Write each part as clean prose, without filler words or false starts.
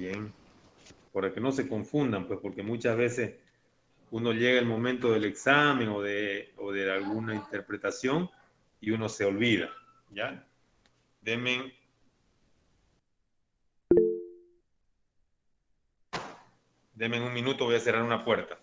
Bien. Para que no se confundan, pues porque muchas veces uno llega el momento del examen o de alguna interpretación y uno se olvida, ¿ya? Denme, denme un minuto, voy a cerrar una puerta.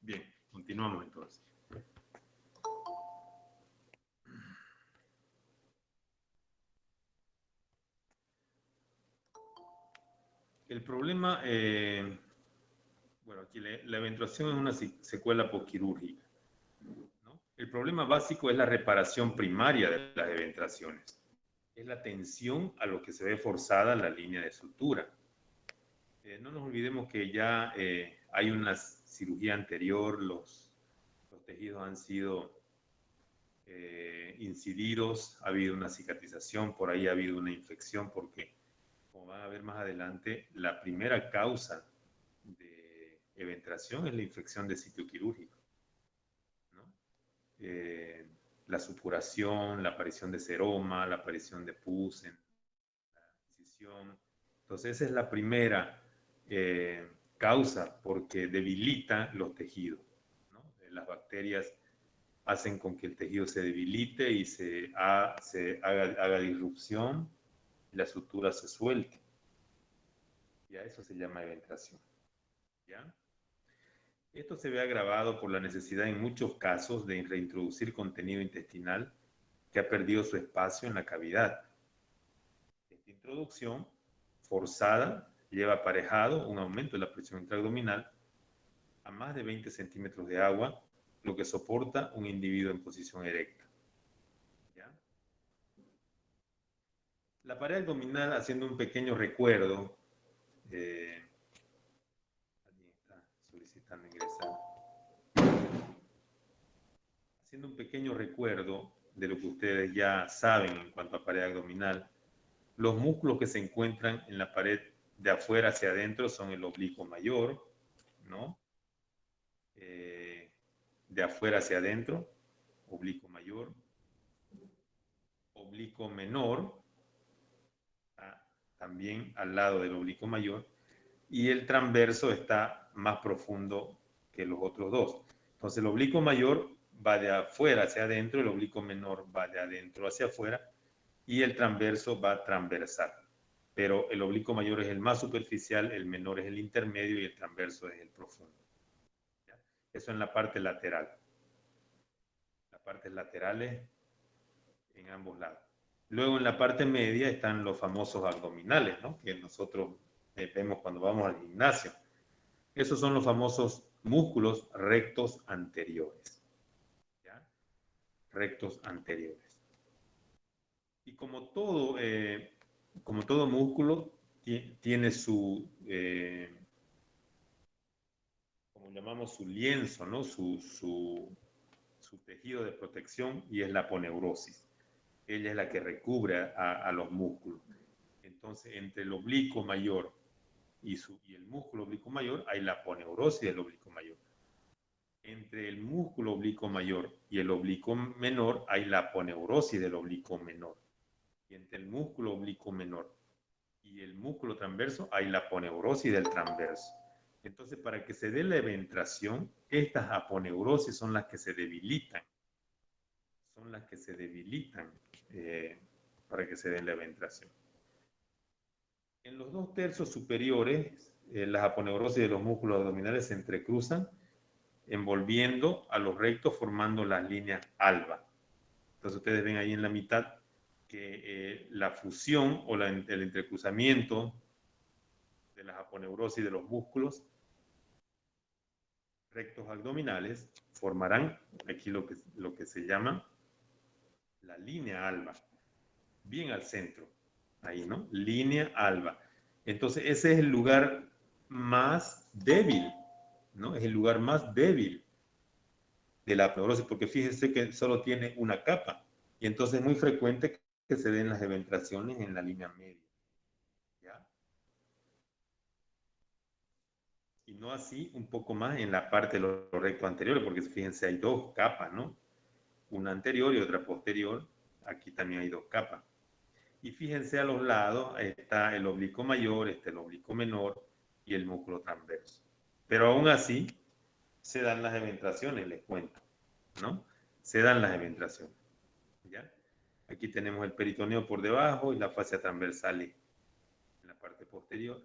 Bien, continuamos entonces. El problema, bueno, aquí la eventuación es una secuela posquirúrgica, ¿no? El problema básico es la reparación primaria de las eventraciones. Es la tensión a lo que se ve forzada la línea de sutura. No nos olvidemos que ya hay una cirugía anterior, los tejidos han sido incididos, ha habido una cicatrización, por ahí ha habido una infección, porque como van a ver más adelante, la primera causa de eventración es la infección de sitio quirúrgico, ¿no? Eh, la supuración, la aparición de seroma, la aparición de pus en la incisión. Entonces esa es la primera causa porque debilita los tejidos, ¿no? Las bacterias hacen con que el tejido se debilite y haga disrupción y la sutura se suelte. Ya eso se llama eventración. ¿Ya? Esto se ve agravado por la necesidad en muchos casos de reintroducir contenido intestinal que ha perdido su espacio en la cavidad. Esta introducción forzada lleva aparejado un aumento de la presión intraabdominal a más de 20 centímetros de agua, lo que soporta un individuo en posición erecta. ¿Ya? La pared abdominal, haciendo un pequeño recuerdo, alguien está solicitando ingresar, haciendo un pequeño recuerdo de lo que ustedes ya saben en cuanto a pared abdominal, los músculos que se encuentran en la pared de afuera hacia adentro son el oblicuo mayor, ¿no? De afuera hacia adentro, oblicuo mayor, oblicuo menor, también al lado del oblicuo mayor, y el transverso está más profundo que los otros dos. Entonces el oblicuo mayor va de afuera hacia adentro, el oblicuo menor va de adentro hacia afuera y el transverso va transversal. Pero el oblicuo mayor es el más superficial, el menor es el intermedio y el transverso es el profundo. ¿Ya? Eso en la parte lateral. Las partes laterales en ambos lados. Luego en la parte media están los famosos abdominales, ¿no? Que nosotros vemos cuando vamos al gimnasio. Esos son los famosos músculos rectos anteriores. ¿Ya? Rectos anteriores. Y como todo músculo, tiene su, como llamamos, su lienzo, ¿no? Su tejido de protección y es la aponeurosis. Ella es la que recubre a los músculos. Entonces, entre el oblicuo mayor y el músculo oblicuo mayor hay la aponeurosis del oblicuo mayor. Entre el músculo oblicuo mayor y el oblicuo menor hay la aponeurosis del oblicuo menor. Y entre el músculo oblicuo menor y el músculo transverso hay la aponeurosis del transverso. Entonces, para que se dé la eventración, estas aponeurosis son las que se debilitan. Son las que se debilitan para que se dé la eventración. En los 2/3 superiores, las aponeurosis de los músculos abdominales se entrecruzan, envolviendo a los rectos formando las líneas alba. Entonces ustedes ven ahí en la mitad que la fusión o el entrecruzamiento de las aponeurosis de los músculos rectos abdominales formarán aquí lo que se llama la línea alba, bien al centro, ahí, ¿no? Línea alba. Entonces ese es el lugar más débil, ¿no? Es el lugar más débil de la aponeurosis, porque fíjense que solo tiene una capa, y entonces es muy frecuente que se den las eventraciones en la línea media, ¿ya? Y no así un poco más en la parte de los rectos anteriores, porque fíjense, hay dos capas, ¿no? Una anterior y otra posterior. Aquí también hay dos capas. Y fíjense a los lados, está el oblicuo mayor, está el oblicuo menor y el músculo transverso. Pero aún así, se dan las eventraciones, les cuento, ¿no? Se dan las eventraciones, ¿ya? Aquí tenemos el peritoneo por debajo y la fascia transversal en la parte posterior.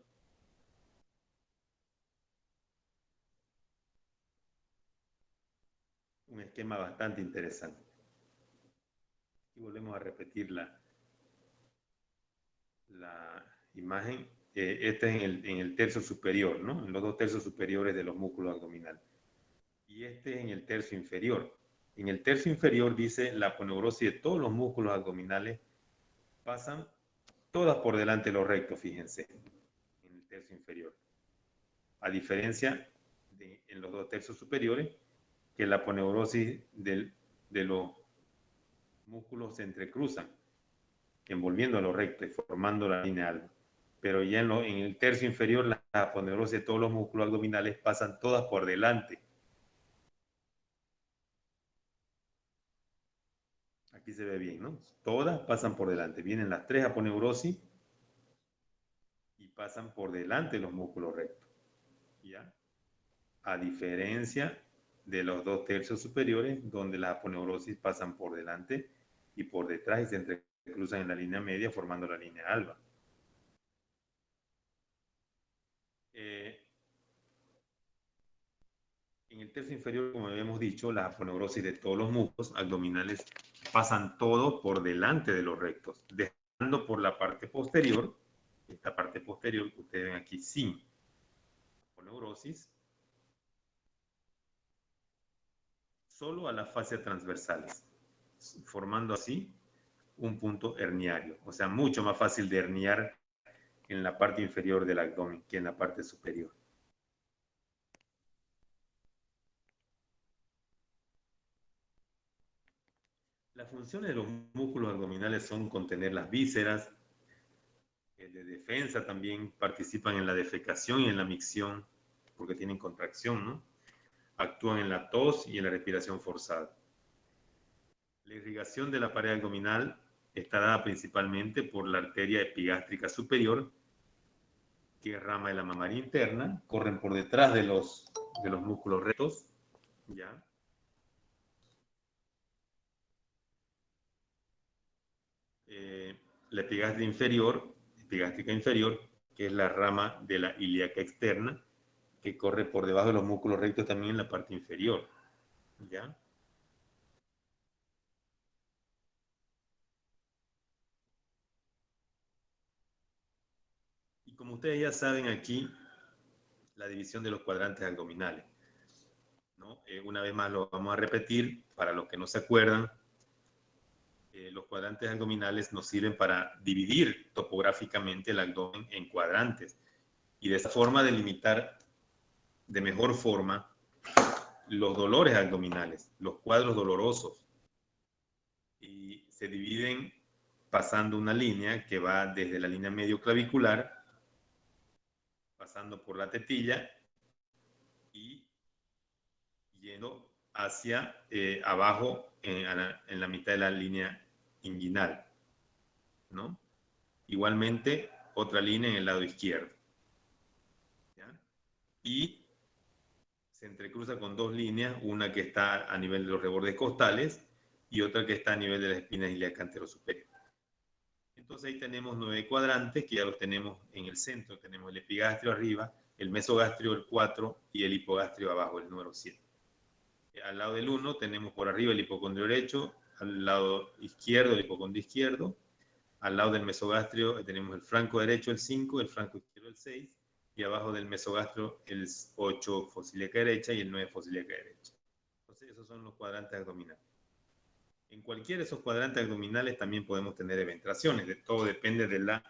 Un esquema bastante interesante. Y volvemos a repetir la imagen. Este es en el tercio superior, ¿no? En los 2/3 superiores de los músculos abdominales. Y este es en el tercio inferior. En el tercio inferior dice la aponeurosis de todos los músculos abdominales pasan todas por delante de los rectos, fíjense, en el tercio inferior. A diferencia de en los 2/3 superiores, que la aponeurosis de los músculos se entrecruzan, envolviendo a los rectos y formando la línea alba. Pero ya en el tercio inferior, la aponeurosis de todos los músculos abdominales pasan todas por delante. Aquí se ve bien, ¿no? Todas pasan por delante. Vienen las tres aponeurosis y pasan por delante los músculos rectos. ¿Ya? A diferencia de los 2/3 superiores, donde las aponeurosis pasan por delante y por detrás y se entrecruzan en la línea media formando la línea alba. En el tercio inferior, como habíamos dicho, la aponeurosis de todos los músculos abdominales pasan todo por delante de los rectos, dejando por la parte posterior, esta parte posterior que ustedes ven aquí sin aponeurosis, solo a las fascias transversales, formando así un punto herniario, o sea, mucho más fácil de herniar en la parte inferior del abdomen que en la parte superior. Las funciones de los músculos abdominales son contener las vísceras, de defensa también participan en la defecación y en la micción, porque tienen contracción, ¿no? Actúan en la tos y en la respiración forzada. La irrigación de la pared abdominal está dada principalmente por la arteria epigástrica superior, que es rama de la mamaria interna, corren por detrás de los músculos rectos, ¿ya? La epigástrica inferior, que es la rama de la ilíaca externa, que corre por debajo de los músculos rectos también en la parte inferior, ¿ya? Y como ustedes ya saben aquí, la división de los cuadrantes abdominales, ¿no? Una vez más lo vamos a repetir para los que no se acuerdan. Los cuadrantes abdominales nos sirven para dividir topográficamente el abdomen en cuadrantes y de esa forma delimitar de mejor forma los dolores abdominales, los cuadros dolorosos, y se dividen pasando una línea que va desde la línea medio clavicular, pasando por la tetilla y yendo hacia abajo en la mitad de la línea inguinal, ¿no? Igualmente, otra línea en el lado izquierdo, ¿ya? Y se entrecruza con dos líneas, una que está a nivel de los rebordes costales y otra que está a nivel de las espinas ilíacas anterosuperior. Entonces ahí tenemos 9 cuadrantes que ya los tenemos en el centro. Tenemos el epigastrio arriba, el mesogastrio el 4 y el hipogastrio abajo, el número 7. Al lado del 1 tenemos por arriba el hipocondrio derecho, al lado izquierdo el hipocondrio izquierdo, al lado del mesogastrio tenemos el flanco derecho el 5, el flanco izquierdo el 6 y abajo del mesogastrio el 8 fosílica derecha y el 9 fosílica derecha. Entonces esos son los cuadrantes abdominales. En cualquiera de esos cuadrantes abdominales también podemos tener eventraciones, todo depende de la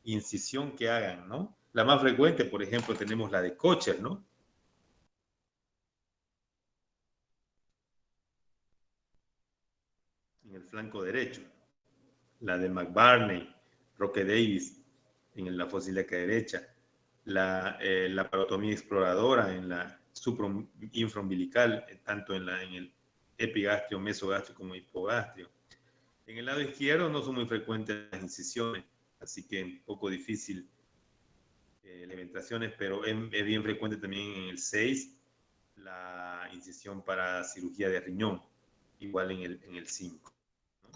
incisión que hagan, ¿no? La más frecuente, por ejemplo, tenemos la de Kocher, ¿no? En el flanco derecho. La de McBarney, Roque Davis, en la fosílica derecha. La parotomía exploradora en la infraumbilical, tanto en el epigastrio, mesogastrio como hipogastrio. En el lado izquierdo no son muy frecuentes las incisiones, así que un poco difícil las eventraciones, pero es bien frecuente también en el 6 la incisión para cirugía de riñón, igual en el 5. ¿No?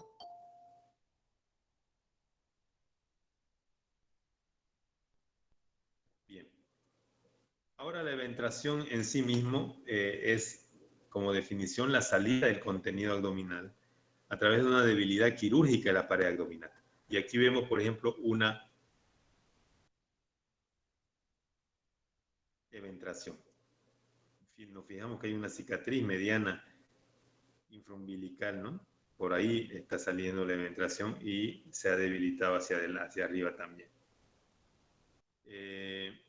Bien. Ahora la eventración en sí mismo es, como definición, la salida del contenido abdominal a través de una debilidad quirúrgica de la pared abdominal. Y aquí vemos, por ejemplo, una eventración. Nos fijamos que hay una cicatriz mediana infraumbilical, ¿no? Por ahí está saliendo la eventración y se ha debilitado hacia arriba también. Eh,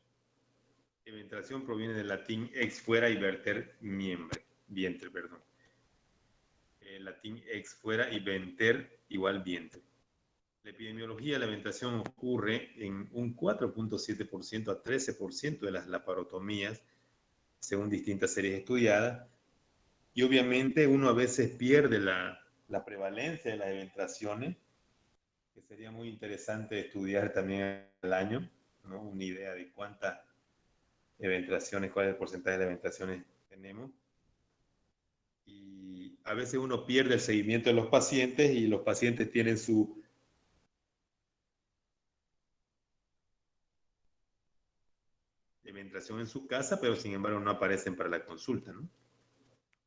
eventración proviene del latín ex fuera y verter vientre, perdón. Latín ex fuera y venter igual vientre. La epidemiología de la eventración ocurre en un 4.7% a 13% de las laparotomías, según distintas series estudiadas, y obviamente uno a veces pierde la prevalencia de las eventraciones, que sería muy interesante estudiar también al año, ¿no? Una idea de cuántas eventraciones, cuál es el porcentaje de eventraciones tenemos. Y a veces uno pierde el seguimiento de los pacientes y los pacientes tienen su eventración en su casa, pero sin embargo no aparecen para la consulta, ¿no?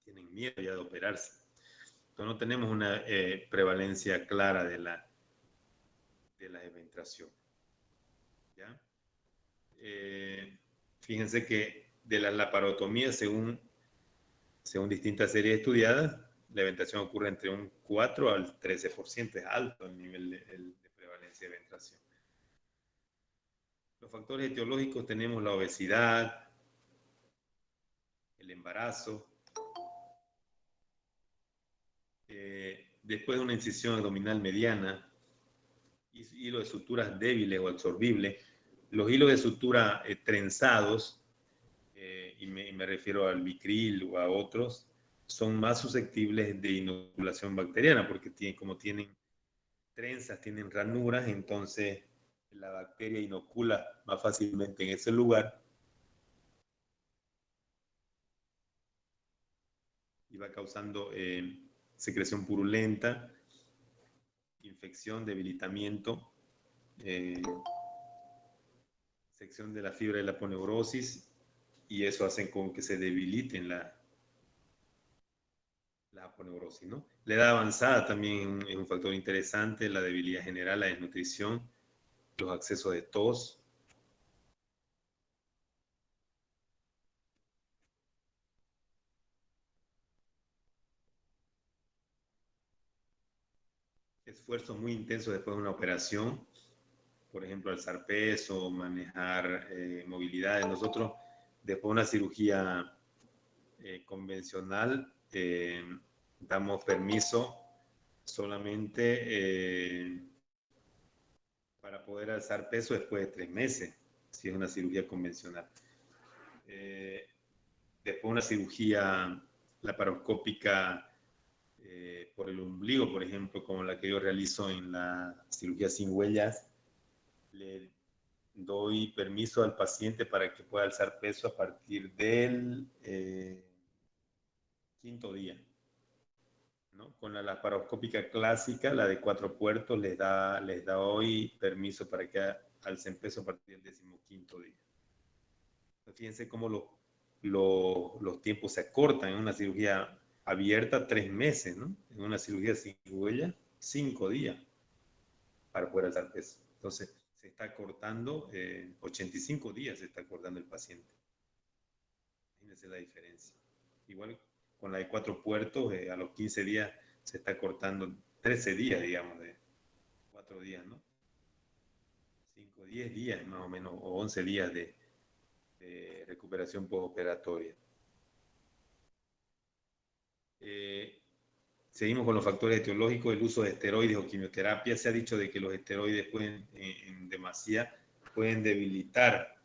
Tienen miedo ya de operarse. Entonces no tenemos una prevalencia clara de la eventración. ¿Ya? Fíjense que de las laparotomías, según distintas series estudiadas, la eventración ocurre entre un 4 al 13%, es alto el nivel de prevalencia de eventración. Los factores etiológicos tenemos la obesidad, el embarazo, después de una incisión abdominal mediana, hilos de suturas débiles o absorbibles, los hilos de sutura trenzados, y me refiero al Vicril o a otros, son más susceptibles de inoculación bacteriana porque como tienen trenzas, tienen ranuras, entonces la bacteria inocula más fácilmente en ese lugar y va causando secreción purulenta, infección, debilitamiento, eh, sección de la fibra de la aponeurosis, y eso hace con que se debiliten la aponeurosis, ¿no? La edad avanzada también es un factor interesante, la debilidad general, la desnutrición, los accesos de tos. Esfuerzos muy intensos después de una operación, por ejemplo, alzar peso, manejar movilidades. Nosotros, después de una cirugía convencional, damos permiso solamente para poder alzar peso después de 3 meses, si es una cirugía convencional. Eh, Después una cirugía laparoscópica por el ombligo, por ejemplo, como la que yo realizo en la cirugía sin huellas, le doy permiso al paciente para que pueda alzar peso a partir del quinto día, ¿no? Con la laparoscópica clásica, la de 4 puertos, les da hoy permiso para que alcen peso a partir del 15º día. Fíjense cómo los tiempos se acortan en una cirugía abierta, 3 meses, ¿no? En una cirugía sin huella, 5 días para poder alzar peso. Entonces, se está cortando, 85 días se está cortando el paciente. Imagínense la diferencia. Igual con la de 4 puertos, a los 15 días se está cortando 13 días, digamos, de 4 días, ¿no? 5, 10 días más o menos, o 11 días de recuperación postoperatoria. Seguimos con los factores etiológicos, el uso de esteroides o quimioterapia. Se ha dicho de que los esteroides pueden, en demasía, pueden debilitar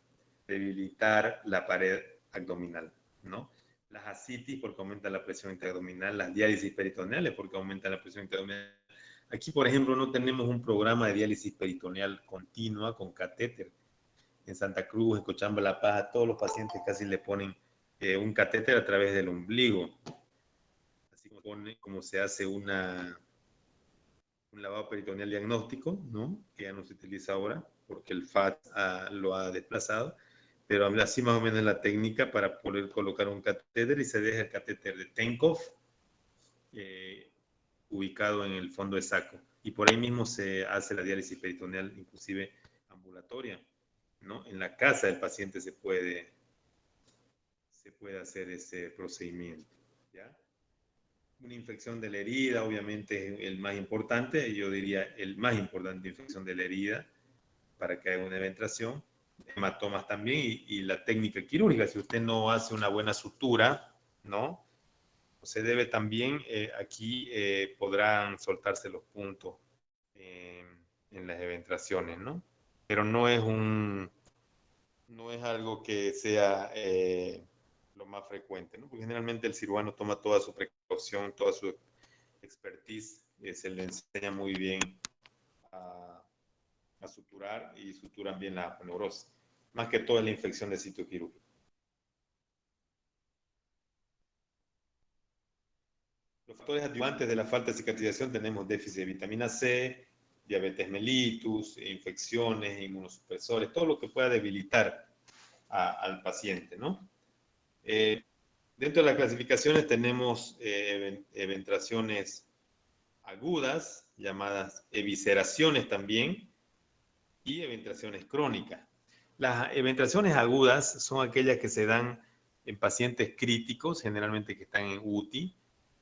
la pared abdominal, ¿no? Las ascitis porque aumenta la presión intraabdominal, las diálisis peritoneales porque aumentan la presión intraabdominal. Aquí, por ejemplo, no tenemos un programa de diálisis peritoneal continua con catéter. En Santa Cruz, en Cochabamba, La Paz, a todos los pacientes casi le ponen un catéter a través del ombligo. Así como se hace un lavado peritoneal diagnóstico, ¿no? Que ya no se utiliza ahora porque el FAT lo ha desplazado, pero así más o menos la técnica para poder colocar un catéter y se deja el catéter de Tenkov ubicado en el fondo de saco. Y por ahí mismo se hace la diálisis peritoneal, inclusive ambulatoria, ¿no? En la casa del paciente se puede hacer ese procedimiento, ¿ya? Una infección de la herida, obviamente, es el más importante, yo diría el más importante, infección de la herida, para que haya una eventración, hematomas también, y la técnica quirúrgica, si usted no hace una buena sutura, ¿no? Se debe también, aquí podrán soltarse los puntos en las eventraciones, ¿no? Pero no es algo que sea lo más frecuente, ¿no? Porque generalmente el cirujano toma toda su precaución, toda su expertise, se le enseña muy bien a suturar y suturan bien la aponeurosis. Más que todo es la infección de sitio quirúrgico. Los factores adyuvantes de la falta de cicatrización tenemos déficit de vitamina C, diabetes mellitus, infecciones, inmunosupresores, todo lo que pueda debilitar al paciente, ¿no? Dentro de las clasificaciones tenemos eventraciones agudas, llamadas evisceraciones también, y eventraciones crónicas. Las eventraciones agudas son aquellas que se dan en pacientes críticos, generalmente que están en UTI,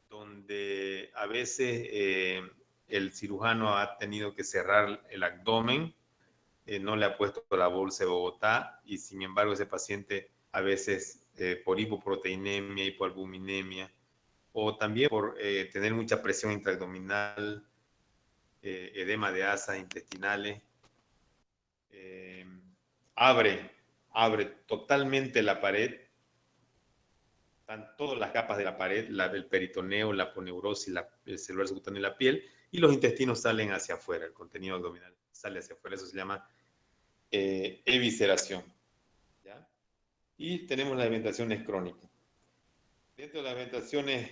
donde a veces el cirujano ha tenido que cerrar el abdomen, no le ha puesto la bolsa de Bogotá y sin embargo ese paciente a veces por hipoproteinemia, hipoalbuminemia o también por tener mucha presión intraabdominal, edema de asas intestinales, abre totalmente la pared, están todas las capas de la pared, la del peritoneo, la aponeurosis, el celular subcutáneo y la piel, y los intestinos salen hacia afuera, el contenido abdominal sale hacia afuera, eso se llama evisceración, ¿ya? Y tenemos las eventraciones crónicas. Dentro de las eventraciones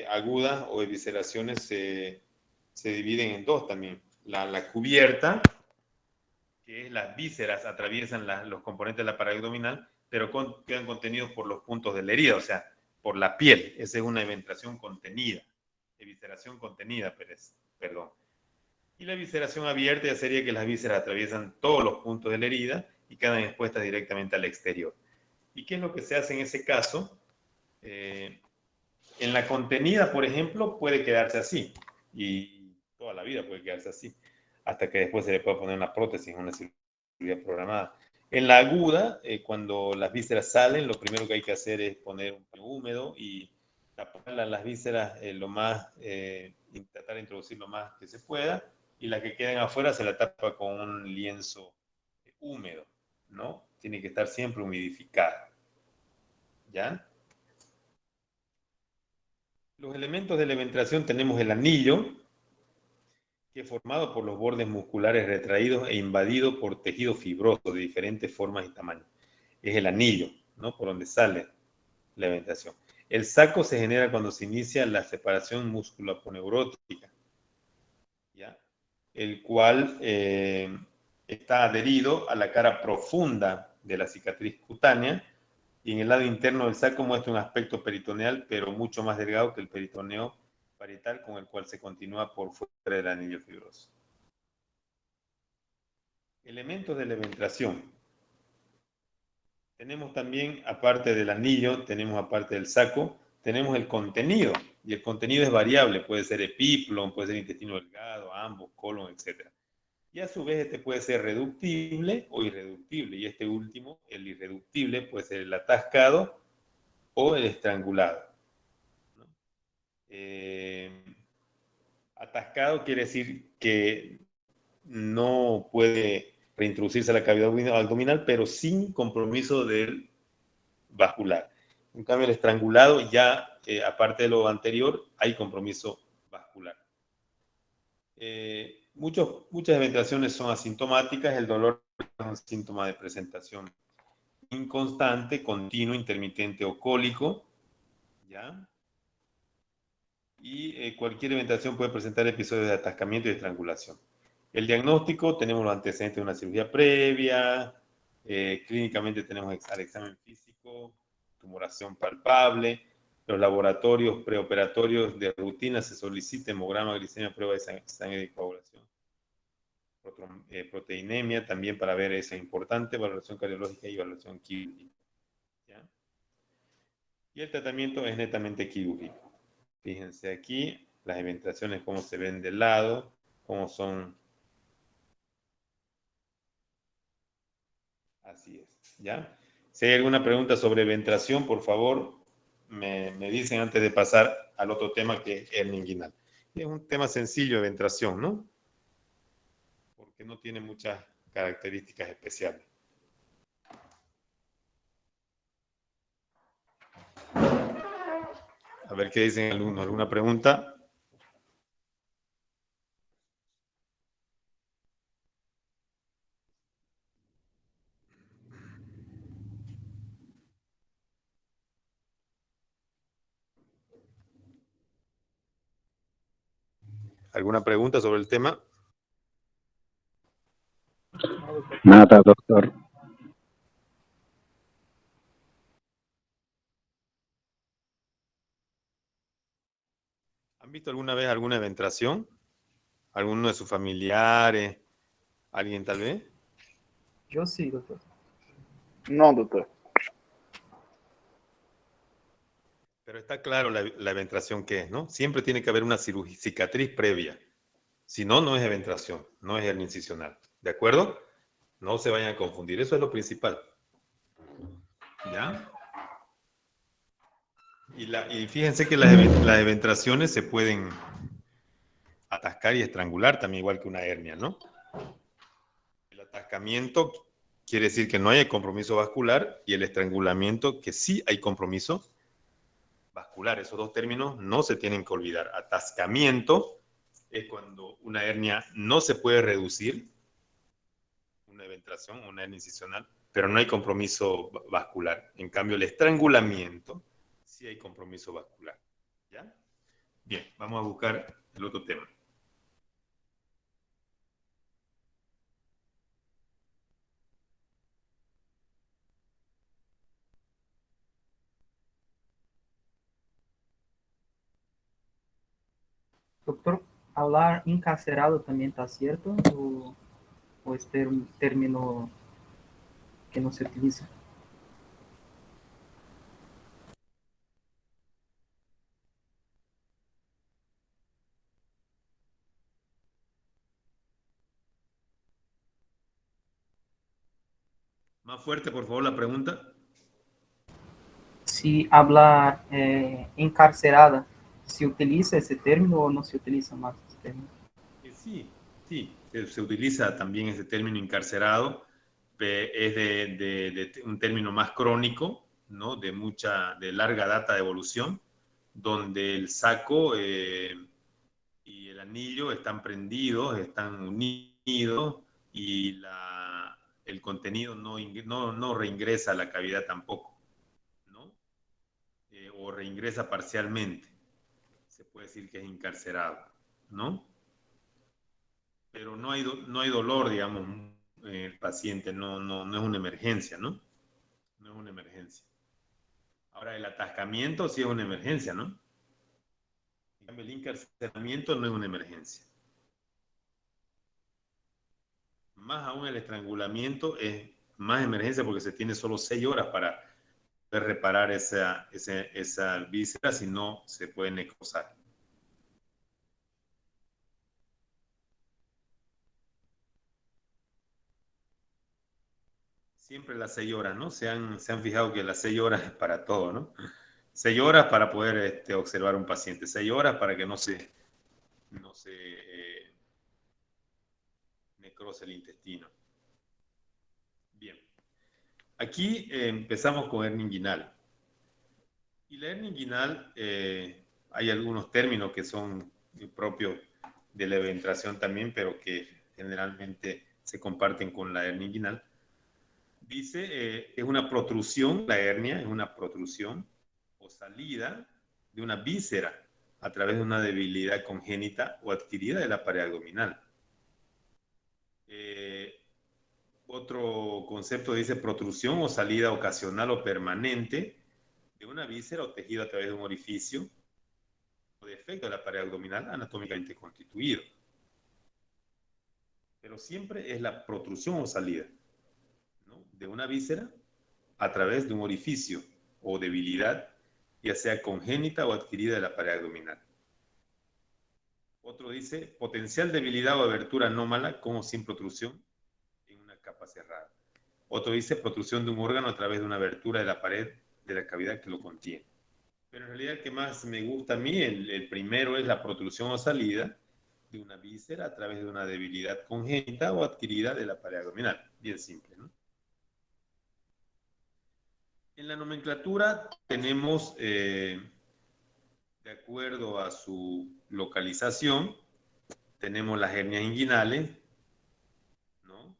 agudas o evisceraciones se dividen en dos también. La cubierta, que es las vísceras atraviesan los componentes de la pared abdominal, pero quedan contenidos por los puntos de la herida, o sea, por la piel. Esa es una eventración contenida, evisceración contenida, perdón. Y la evisceración abierta ya sería que las vísceras atraviesan todos los puntos de la herida y quedan expuestas directamente al exterior. ¿Y qué es lo que se hace en ese caso? En la contenida, por ejemplo, puede quedarse así y toda la vida puede quedarse así, hasta que después se le pueda poner una prótesis, una cirugía programada. En la aguda, cuando las vísceras salen, lo primero que hay que hacer es poner un paño húmedo y tapar las vísceras tratar de introducir lo más que se pueda, y la que queden afuera se la tapa con un lienzo húmedo, ¿no? Tiene que estar siempre humidificada, ¿ya? Los elementos de la ventración tenemos el anillo, que es formado por los bordes musculares retraídos e invadido por tejido fibroso de diferentes formas y tamaños. Es el anillo, ¿no? Por donde sale la ventración. El saco se genera cuando se inicia la separación musculoponeurótica, ¿ya? El cual está adherido a la cara profunda de la cicatriz cutánea, y en el lado interno del saco muestra un aspecto peritoneal, pero mucho más delgado que el peritoneo parietal, con el cual se continúa por fuera del anillo fibroso. Elementos de la ventración. Tenemos también, aparte del anillo, tenemos aparte del saco, tenemos el contenido, y el contenido es variable, puede ser epíplon, puede ser intestino delgado, ambos, colon, etc. Y a su vez este puede ser reductible o irreductible, y este último, el irreductible, puede ser el atascado o el estrangulado, ¿no? Atascado quiere decir que no puede reintroducirse a la cavidad abdominal, pero sin compromiso del vascular. En cambio, el estrangulado ya, aparte de lo anterior, hay compromiso vascular. Muchas ventilaciones son asintomáticas. El dolor es un síntoma de presentación inconstante, continuo, intermitente o cólico, ¿ya? Y cualquier eventación puede presentar episodios de atascamiento y estrangulación. El diagnóstico, tenemos los antecedentes de una cirugía previa, clínicamente tenemos el examen físico, tumoración palpable, los laboratorios preoperatorios de rutina se solicita hemograma, glicemia, prueba de sangre de coagulación, proteinemia también para ver, esa importante, valoración cardiológica y valoración quirúrgica, ¿ya? Y el tratamiento es netamente quirúrgico. Fíjense aquí las eventaciones, cómo se ven de lado, cómo son. Así es, ¿ya? Si hay alguna pregunta sobre ventración, por favor, me dicen antes de pasar al otro tema, que es hernia inguinal. Es un tema sencillo de ventración, ¿no? Porque no tiene muchas características especiales. A ver qué dicen algunos. ¿Alguna pregunta? ¿Alguna pregunta sobre el tema? Nada, doctor. ¿Han visto alguna vez alguna ventración? ¿Alguno de sus familiares? ¿Alguien tal vez? Yo sí, doctor. No, doctor. Pero está claro la ventración que es, ¿no? Siempre tiene que haber una cicatriz previa. Si no, no es eventración, no es hernia incisional. ¿De acuerdo? No se vayan a confundir. Eso es lo principal. ¿Ya? Y fíjense que las eventraciones se pueden atascar y estrangular también, igual que una hernia, ¿no? El atascamiento quiere decir que no hay compromiso vascular, y el estrangulamiento que sí hay compromiso vascular. Esos dos términos no se tienen que olvidar. Atascamiento es cuando una hernia no se puede reducir, una eventración, una hernia incisional, pero no hay compromiso vascular. En cambio, el estrangulamiento sí hay compromiso vascular. ¿Ya? Bien, vamos a buscar el otro tema. Doctor, hablar encarcerado también está cierto o es término que no se utiliza? Más fuerte, por favor, la pregunta. Si hablar encarcerada, ¿se utiliza ese término o no se utiliza más ese término? Sí, sí, se utiliza también ese término encarcerado. Es de un término más crónico, ¿no? De larga data de evolución, donde el saco y el anillo están prendidos, están unidos y el contenido no reingresa a la cavidad tampoco, ¿no? O reingresa parcialmente. Se puede decir que es encarcerado, ¿no? Pero no hay dolor, digamos, en el paciente, no es una emergencia, ¿no? No es una emergencia. Ahora, el atascamiento sí es una emergencia, ¿no? En cambio, el encarcelamiento no es una emergencia. Más aún el estrangulamiento es más emergencia porque se tiene solo 6 horas para poder reparar esa víscera, si no se puede necrosar. Siempre las 6 horas, ¿no? Se han fijado que las 6 horas es para todo, ¿no? 6 horas para poder observar un paciente, 6 horas para que no se necrose el intestino. Bien. Aquí empezamos con hernia inguinal. Y la hernia inguinal, hay algunos términos que son propios de la eventración también, pero que generalmente se comparten con la hernia inguinal. Dice, es una protrusión, la hernia es una protrusión o salida de una víscera a través de una debilidad congénita o adquirida de la pared abdominal. Otro concepto dice protrusión o salida ocasional o permanente de una víscera o tejido a través de un orificio o defecto de la pared abdominal anatómicamente constituido. Pero siempre es la protrusión o salida, ¿no?, de una víscera a través de un orificio o debilidad, ya sea congénita o adquirida de la pared abdominal. Otro dice potencial debilidad o abertura anómala con o sin protrusión en una capa cerrada. Otro dice protrusión de un órgano a través de una abertura de la pared de la cavidad que lo contiene. Pero en realidad el que más me gusta a mí, el primero, es la protrusión o salida de una víscera a través de una debilidad congénita o adquirida de la pared abdominal. Bien simple, ¿no? En la nomenclatura tenemos, de acuerdo a su localización, tenemos las hernias inguinales, ¿no?,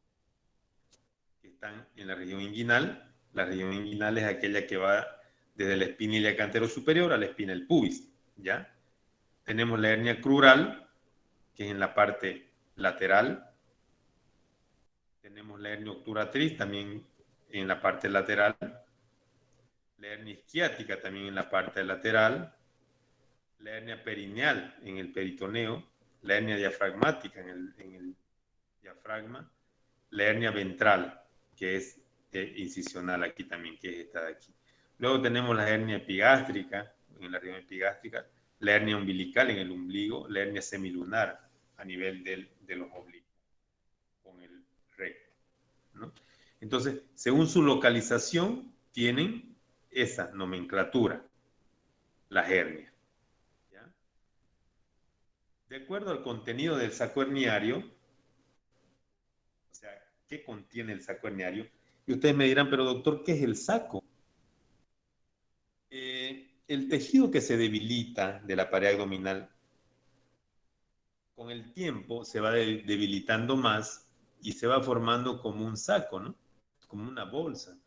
que están en la región inguinal. La región inguinal es aquella que va desde la espina ilíaca antero superior a la espina del pubis, ¿ya? Tenemos la hernia crural, que es en la parte lateral. Tenemos la hernia obturatriz, también en la parte lateral. La hernia isquiática, también en la parte lateral. La hernia perineal, en el peritoneo. La hernia diafragmática, en el diafragma. La hernia ventral, que es incisional aquí también, que es esta de aquí. Luego tenemos la hernia epigástrica, en la región epigástrica. La hernia umbilical en el ombligo. La hernia semilunar a nivel de los oblicuos, con el recto, ¿no? Entonces, según su localización, tienen esa nomenclatura, las hernias, ¿ya? De acuerdo al contenido del saco herniario, o sea, ¿qué contiene el saco herniario? Y ustedes me dirán, pero doctor, ¿qué es el saco? El tejido que se debilita de la pared abdominal, con el tiempo se va debilitando más y se va formando como un saco, ¿no?, como una bolsa.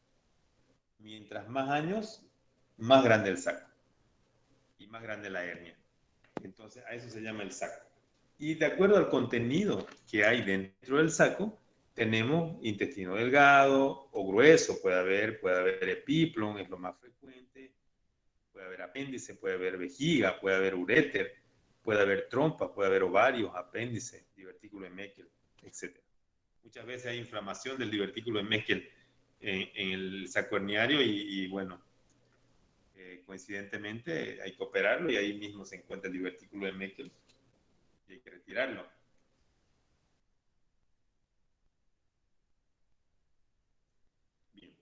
Mientras más años, más grande el saco y más grande la hernia. Entonces, a eso se llama el saco. Y de acuerdo al contenido que hay dentro del saco, tenemos intestino delgado o grueso, puede haber epíplon, es lo más frecuente, puede haber apéndice, puede haber vejiga, puede haber uréter, puede haber trompa, puede haber ovarios, apéndice, divertículo de Meckel, etc. Muchas veces hay inflamación del divertículo de Meckel en el saco herniario y bueno, coincidentemente hay que operarlo y ahí mismo se encuentra el divertículo de Meckel y hay que retirarlo. Bien.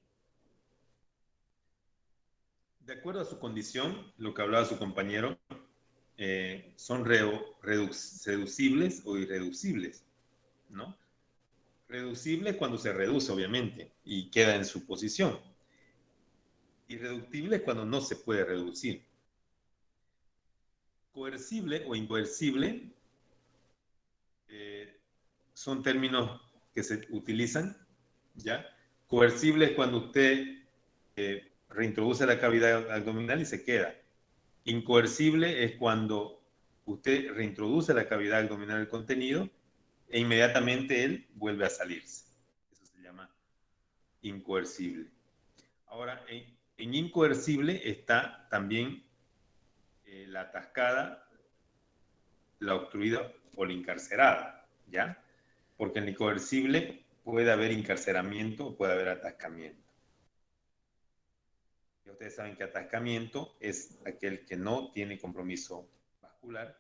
De acuerdo a su condición, lo que hablaba su compañero, son reducibles o irreducibles, ¿no? Reducible cuando se reduce, obviamente, y queda en su posición. Irreductible cuando no se puede reducir. Coercible o incoercible son términos que se utilizan, ¿ya? Coercible es cuando usted reintroduce la cavidad abdominal y se queda. Incoercible es cuando usted reintroduce la cavidad abdominal del contenido e inmediatamente él vuelve a salirse. Eso se llama incoercible. Ahora, en incoercible está también la atascada, la obstruida o la encarcerada, ¿ya? Porque en la incoercible puede haber encarceramiento o puede haber atascamiento. Y ustedes saben que atascamiento es aquel que no tiene compromiso vascular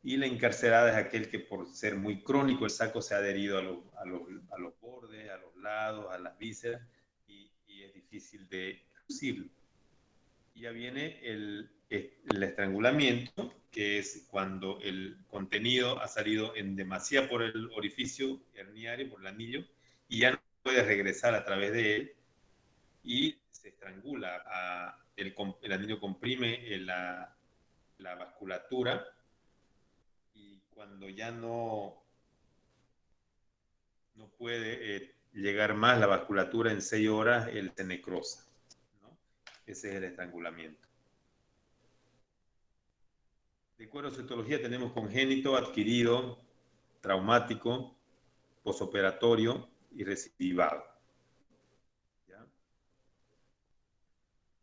y la encarcerada es aquel que por ser muy crónico el saco se ha adherido a los bordes, a los lados, a las vísceras y es difícil de reducirlo. Y ya viene el estrangulamiento, que es cuando el contenido ha salido en demasía por el orificio herniario, por el anillo, y ya no puede regresar a través de él y se estrangula. El anillo comprime la vasculatura y cuando ya no puede llegar más la vasculatura en 6 horas, él se necrosa, ¿no? Ese es el estrangulamiento. De acuerdo a citología tenemos congénito, adquirido, traumático, posoperatorio y recidivado. ¿Ya?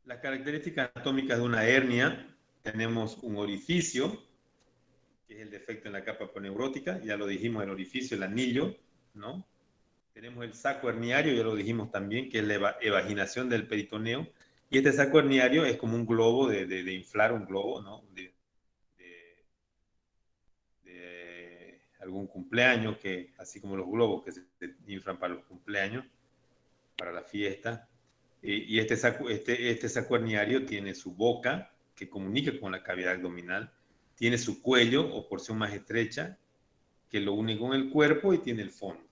Las características anatómicas de una hernia, tenemos un orificio, que es el defecto en la capa poneurótica, ya lo dijimos, el orificio, el anillo, ¿no? Tenemos el saco herniario, ya lo dijimos también, que es la evaginación del peritoneo, y este saco herniario es como un globo de inflar un globo, ¿no? De algún cumpleaños, que así como los globos que se inflan para los cumpleaños, para la fiesta. Y este saco herniario tiene su boca, que comunica con la cavidad abdominal, tiene su cuello o porción más estrecha, que lo une con el cuerpo y tiene el fondo.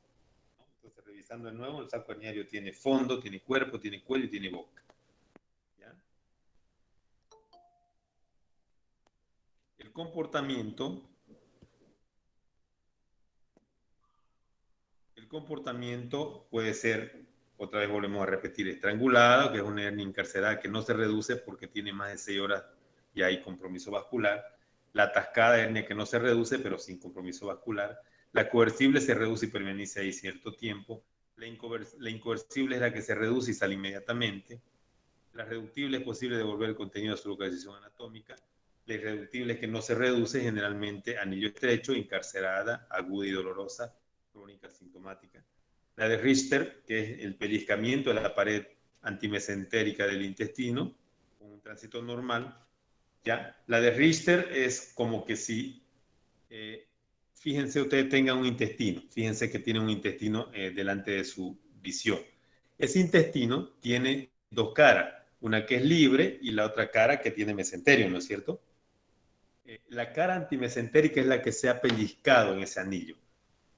Entonces, revisando de nuevo, el saco herniario tiene fondo, tiene cuerpo, tiene cuello y tiene boca. ¿Ya? El comportamiento puede ser, otra vez volvemos a repetir, estrangulado, que es una hernia encarcerada que no se reduce porque tiene más de 6 horas y hay compromiso vascular. La atascada, hernia que no se reduce pero sin compromiso vascular. La coercible se reduce y permanece ahí cierto tiempo. La incoercible es la que se reduce y sale inmediatamente. La reductible es posible devolver el contenido a su localización anatómica. La irreductible es que no se reduce, generalmente anillo estrecho, encarcerada, aguda y dolorosa, crónica sintomática. La de Richter, que es el pellizcamiento de la pared antimesentérica del intestino, con un tránsito normal. ¿Ya? La de Richter es como que si, fíjense ustedes tengan un intestino, fíjense que tiene un intestino delante de su visión. Ese intestino tiene 2 caras, una que es libre y la otra cara que tiene mesenterio, ¿no es cierto? La cara antimesentérica es la que se ha pellizcado en ese anillo,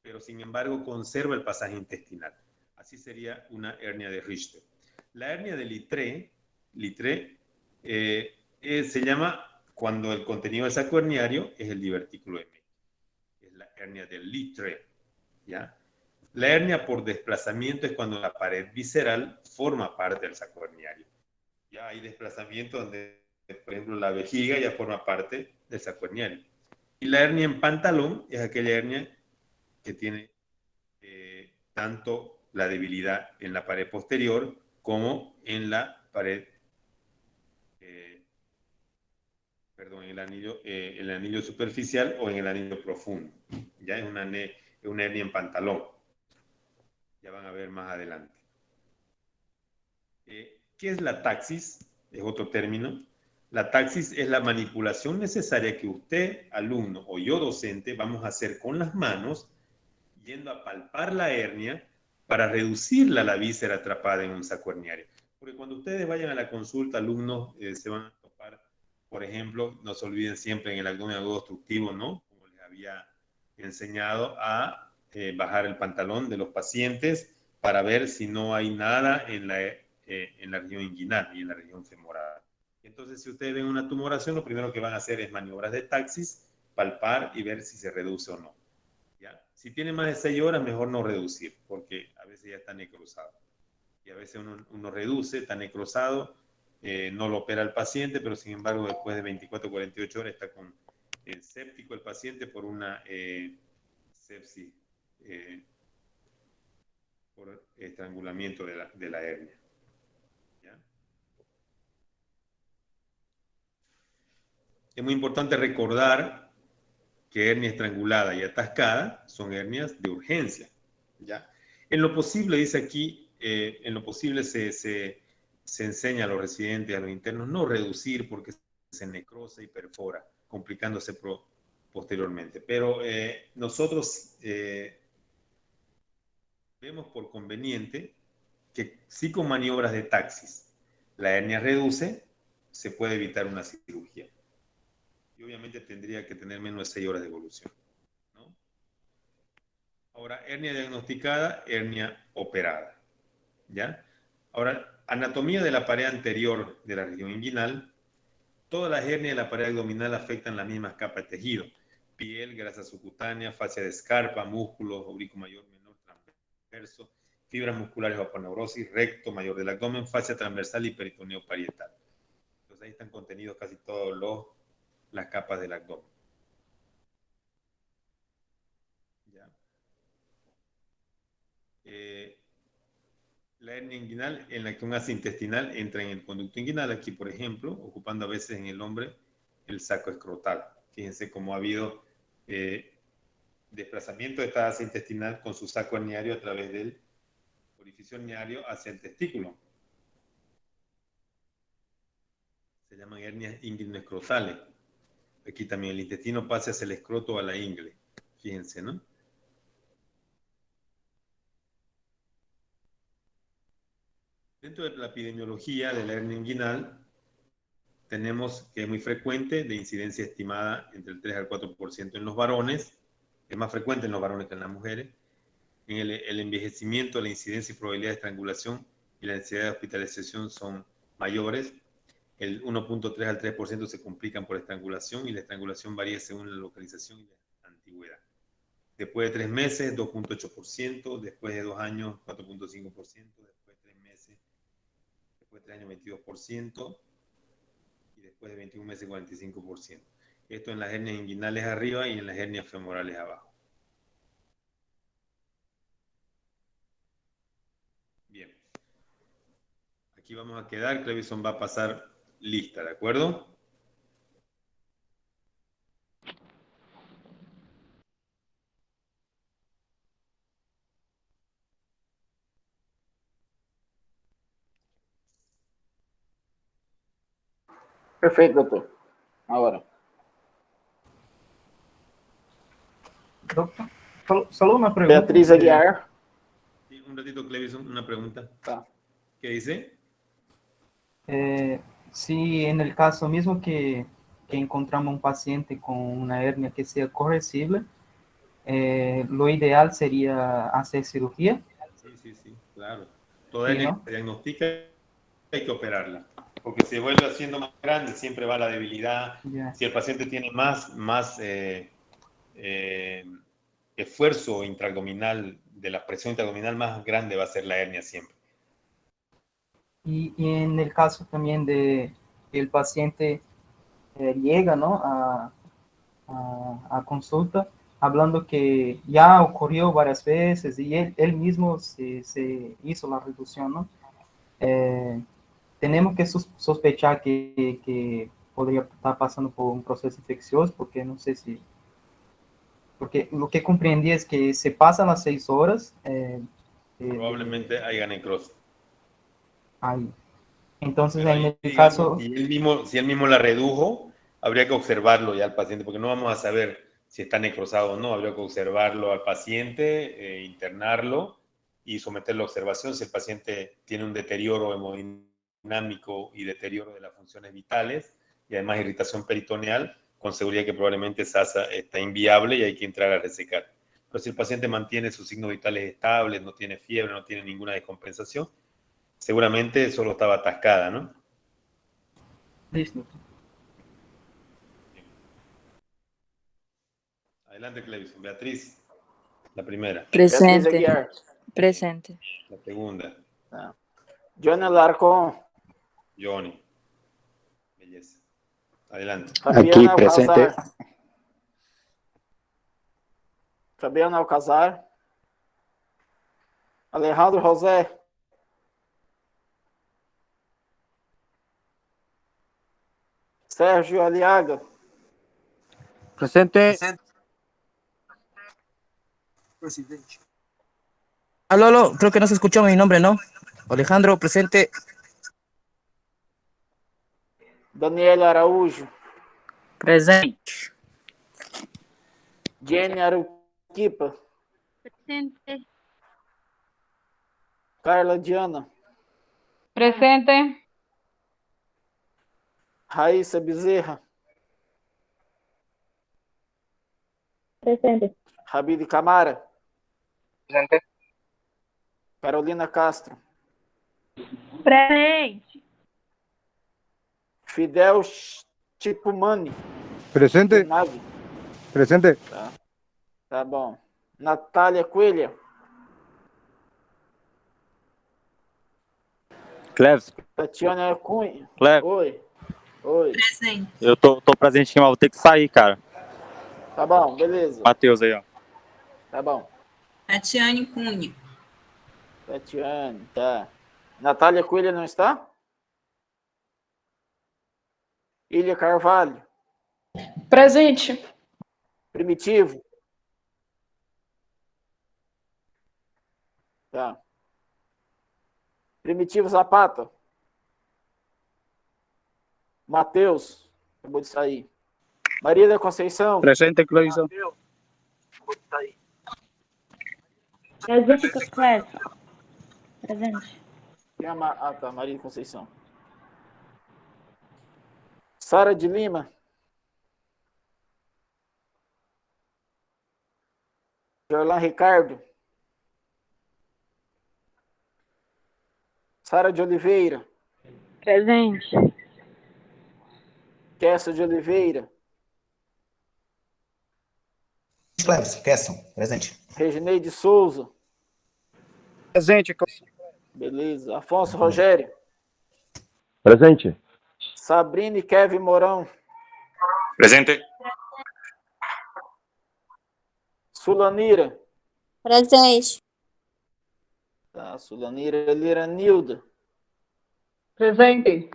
pero sin embargo conserva el pasaje intestinal. Así sería una hernia de Richter. La hernia de Littré se llama cuando el contenido del saco herniario es el divertículo de Mecke. Es la hernia de Littré, ¿ya? La hernia por desplazamiento es cuando la pared visceral forma parte del saco herniario. Ya hay desplazamiento donde, por ejemplo, la vejiga ya forma parte del saco herniario. Y la hernia en pantalón es aquella hernia que tiene tanto la debilidad en la pared posterior como en la pared, en el anillo superficial o en el anillo profundo. Ya es una hernia en pantalón. Ya van a ver más adelante. ¿Qué es la taxis? Es otro término. La taxis es la manipulación necesaria que usted, alumno, o yo, docente, vamos a hacer con las manos, yendo a palpar la hernia para reducirla a la víscera atrapada en un saco herniario. Porque cuando ustedes vayan a la consulta, alumnos, se van a topar, por ejemplo, no se olviden siempre en el abdomen agudo obstructivo, ¿no? Como les había enseñado a bajar el pantalón de los pacientes para ver si no hay nada en la región inguinal y en la región femoral. Entonces, si ustedes ven una tumoración, lo primero que van a hacer es maniobras de taxis, palpar y ver si se reduce o no. ¿Ya? Si tiene más de 6 horas, mejor no reducir, porque a veces ya está necrosado. Y a veces uno reduce, está necrosado, no lo opera el paciente, pero sin embargo, después de 24 o 48 horas está con séptico el paciente por una sepsis por estrangulamiento de la hernia. ¿Ya? Es muy importante recordar que hernia estrangulada y atascada son hernias de urgencia. ¿Ya? En lo posible, dice aquí, en lo posible se enseña a los residentes, a los internos, no reducir porque se necrosa y perfora, complicándose posteriormente. Pero nosotros vemos por conveniente que si con maniobras de taxis la hernia reduce, se puede evitar una cirugía. Y obviamente tendría que tener menos de 6 horas de evolución, ¿no? Ahora, hernia diagnosticada, hernia operada, ¿ya? Ahora, anatomía de la pared anterior de la región inguinal. Todas las hernias de la pared abdominal afectan las mismas capas de tejido: piel, grasa subcutánea, fascia de escarpa, músculos, oblicuo mayor, menor, transverso, fibras musculares o aponeurosis, recto mayor del abdomen, fascia transversal y peritoneo parietal. Entonces ahí están contenidos casi todas las capas del abdomen. ¿Ya? La hernia inguinal en la que un asa intestinal entra en el conducto inguinal, aquí por ejemplo, ocupando a veces en el hombre el saco escrotal. Fíjense cómo ha habido desplazamiento de esta asa intestinal con su saco herniario a través del orificio herniario hacia el testículo. Se llaman hernias inguinoescrotales. Aquí también el intestino pasa hacia el escroto o a la ingle. Fíjense, ¿no? Dentro de la epidemiología de la hernia inguinal, tenemos que es muy frecuente, de incidencia estimada entre el 3 al 4% en los varones, es más frecuente en los varones que en las mujeres. En el envejecimiento, la incidencia y probabilidad de estrangulación y la necesidad de hospitalización son mayores. El 1.3 al 3% se complican por estrangulación y la estrangulación varía según la localización y la antigüedad. Después de 3 meses, 2.8%, después de 2 años, 4.5%, después de 3 meses, después de 3 años, 22%, y después de 21 meses, 45%. Esto en las hernias inguinales arriba y en las hernias femorales abajo. Bien. Aquí vamos a quedar, Clevison va a pasar lista, ¿de acuerdo? Perfeito, doutor. Agora. Doctor, solo una pregunta. Beatriz Aguiar. Sí, un ratito, Clevison, una pregunta. Tá. ¿Qué dice? Si en el caso mismo que encontramos un paciente con una hernia que sea corresible, lo ideal sería hacer cirugía. Sí, claro. Toda Sí, hernia ¿no? que se diagnostica hay que operarla, porque si vuelve haciendo más grande, siempre va la debilidad. Ya. Si el paciente tiene más esfuerzo intraabdominal, de la presión intraabdominal más grande va a ser la hernia siempre. Y en el caso también de que el paciente llega, ¿no?, a consulta, hablando que ya ocurrió varias veces y él mismo se hizo la reducción, ¿no? Tenemos que sospechar que podría estar pasando por un proceso infeccioso, porque no sé si... Porque lo que comprendí es que se pasan las 6 horas. Probablemente haya necrosis. Ahí. Entonces, Pero en ahí, el digamos, caso... si él mismo la redujo, habría que observarlo ya al paciente, porque no vamos a saber si está necrosado o no. Habría que observarlo al paciente, internarlo y someterlo a observación. Si el paciente tiene un deterioro hemodinámico y deterioro de las funciones vitales y además irritación peritoneal, con seguridad que probablemente esa asa está inviable y hay que entrar a resecar. Pero si el paciente mantiene sus signos vitales estables, no tiene fiebre, no tiene ninguna descompensación, seguramente solo estaba atascada, ¿no? Listo. Adelante, Clevison. Beatriz, la primera. Beatriz Presente. Aguiar. Presente. La segunda, Tá. Johnny Alarcón. Johnny. Belleza. Adelante. Fabiana Aqui, presente. Alcazar. Fabiana Alcazar. Alejandro José. Sérgio Aliaga. Presente. Aló, aló, creo que no se escuchó mi nombre, ¿no? Alejandro, presente. Daniela Araújo. Presente. Jenny Aruquipa. Presente. Carla Diana. Presente. Raíssa Bezerra. Presente. Habib Camara. Presente. Carolina Castro. Presente. Fidel Chipumani. Presente. Nave. Presente. Tá bom. Natália Coelho. Cleves, Tatiana Cunha. Cleves, Oi. Oi. Presente. eu tô presente aqui, mas vou ter que sair, cara. Tá bom, beleza. Matheus aí, ó. Tá bom. Tatiane Cunha. Tatiane, tá. Natália Coelho não está? Ilha Carvalho. Presente. Primitivo. Tá. Primitivo Zapata. Matheus. Acabou de sair. Maria da Conceição. Presente, Cleison. Presente, Cleves. Presente. Ah, tá. Maria da Conceição. Sara de Lima. Jorlan Ricardo. Sara de Oliveira. Presente. Kessa de Oliveira. Cleves, Kesson, presente. Regineide Souza. Presente, Cleison. Beleza. Afonso Rogério. Presente. Sabrina e Kevin Mourão. Presente. Sulanira. Presente. Tá, Sulanira Liranilda. Presente.